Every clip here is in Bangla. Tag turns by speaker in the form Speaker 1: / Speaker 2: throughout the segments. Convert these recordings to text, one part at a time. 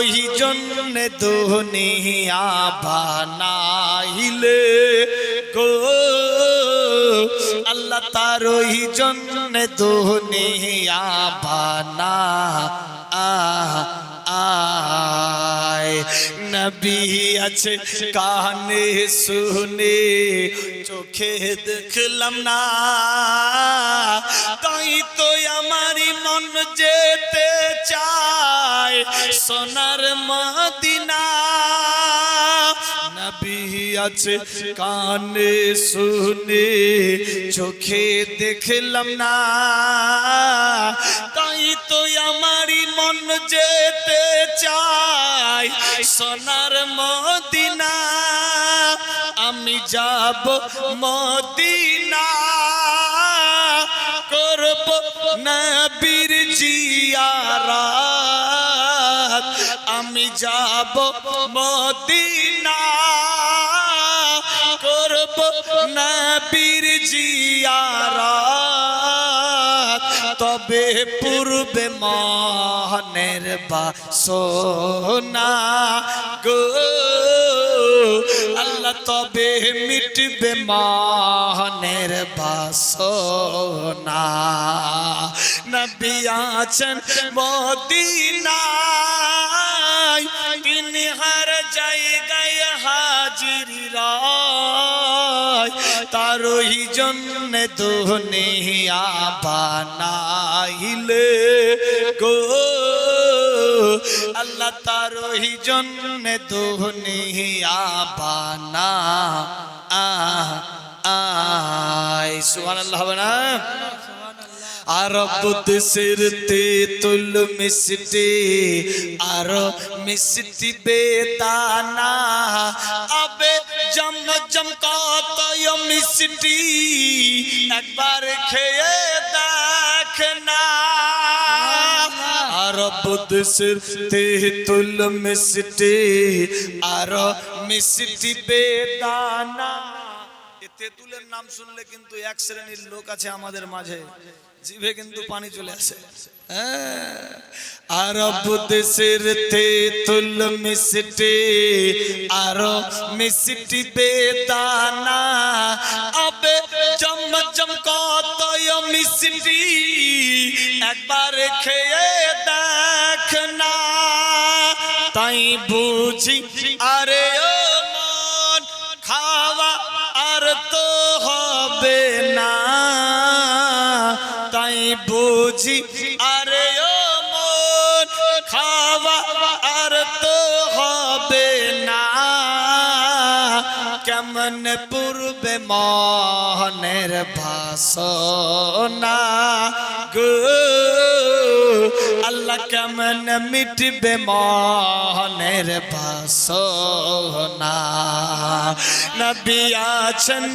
Speaker 1: তারই জন্য দুনিয়া বানাইলে গো আল্লাহ তারই জন্য দুনিয়া বানা আয় নবী আছে কানে শুনে চোখে দেখলাম না তাই তো আমারই মন যেতে চায় সোনার মদিনা নবী আছে কানে শুনে চোখে দেখলাম না তাই তো আমারই মন যেতে চায় সোনার মদিনা আমি যাব মদিনা করব নবীর জিয়ারত আমি যাব মদিনা করব নবীর জিয়ারত তবে পূর্বে মনের বাসনা গো আল্লাহ তবে মিটবে মনের বাসনা নবী আছেন মদিনায় তিনি হর জায়গায় হাজির রয় তারই জন্য দুনিয়া বানাইলে গো আল্লাহ তারই জন্য দুনিয়া বানা আয় সুবহানাল্লাহ না আরব দেশের তেঁতুল মিষ্টি আর মিষ্টি বেদানা আবে জমজম কতই মিষ্টি একবার খেয়ে দেখ না আরব দেশের তেঁতুল মিষ্টি আর মিষ্টি বেদানা তেঁতুলের নাম শুনলে কিন্তু এক শ্রেণীর লোক আছে আমাদের মাঝে জিভে কিন্তু পানি চলে আসে আরব দেশের তেঁতুল মিষ্টি আর মিষ্টি বেদানা আবে জমজম কতই মিষ্টি একবার খেয়ে দেখ না তাই বুঝি আরে ও মন খাওয়া আর তো হবে না তাই বুঝি আরে ও মন খাওয়া আর তো হবে না কেমন পূর্বে মনের বাসনা গো আল্লাহ কেমন মিটবে মনের বাসনা নবী আছেন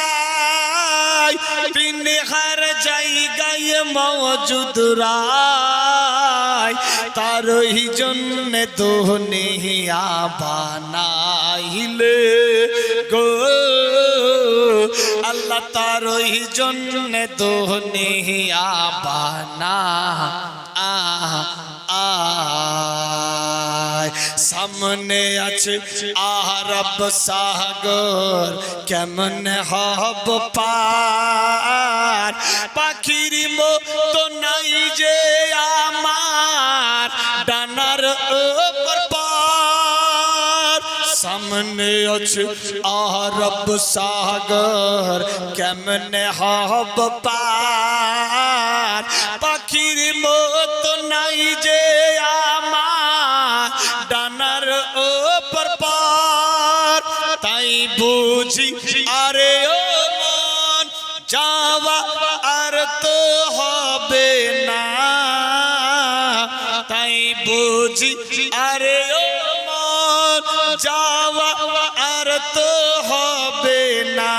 Speaker 1: মদিনায় তিনি হর জায়গায় মওজুদ রায় তারই জন্য দুনিয়া বানাইলে গো আল্লাহ তারই জন্য দুনিয়া বানা সামনে আছে আরব সাগর কেমন হব পার পাখির মতো নাই যে আমার ডানার উপর পার সামনে আছে আরব সাগর কেমন হব পার পাখির মতো নাই যে আমার ডানার উপর পার তাই বুঝি আরে ও মন যাওয়া আর তো হবে না তাই বুঝি আরে ও মন যাওয়া আর তো হবে না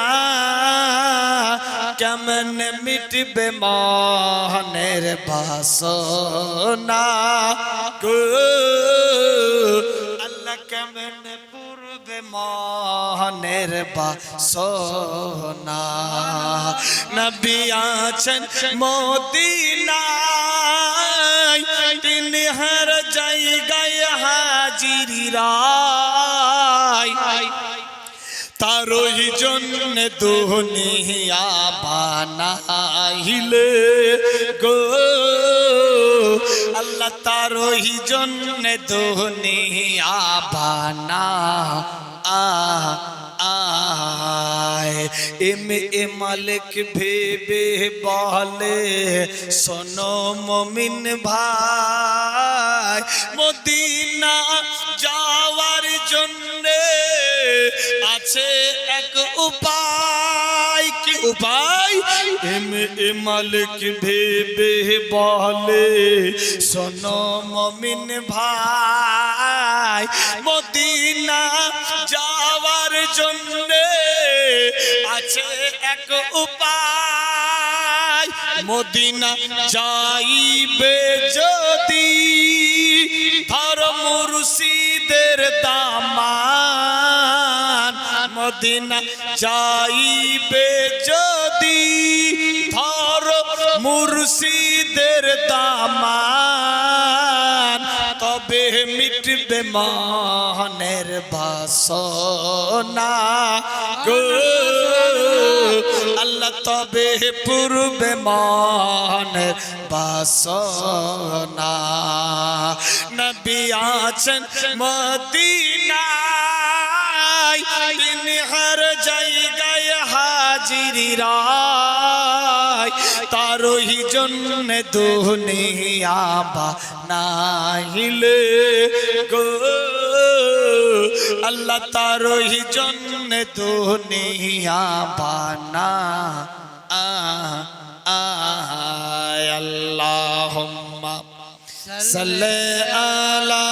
Speaker 1: কেমন মিটবে মনের বাসনা গো আল্লাহ কেমন পূর্বে মন মনের বাসনা নবী আছেন মদিনায় তিনি হর জায়গায় হাজিরা তারই জন্য দুনিয়া বানাইলে গো আল্লাহ তারই জন্য দুনিয়া বানা এ মালিক ভেবে বলে শোনো মুমিন ভাই মদিনা যাওয়ার জন্য আছে এক উপায় কি উপায় এ মালিক ভেবে বলে শোনো মুমিন ভাই মদিনা যাওয়ার জন্য আছে এক উপায় মদিনা যাইবে যদি ধর মুর্শিদের দামান মদিনা যাইবে যদি ধর মুর্শিদের দামান তবে মিটবে মনের বাসনা গো আল্লাহ তবে পূর্বে মনের বাসনা নবী আছেন মদিনায় তিনি হর জায়গায় হাজিরা তারই জন্য দুনিয়া বানাইলে গো আল্লাহ তারই জন্য দুনিয়া বানা আল্লাহুম্মা সাল্লি আলা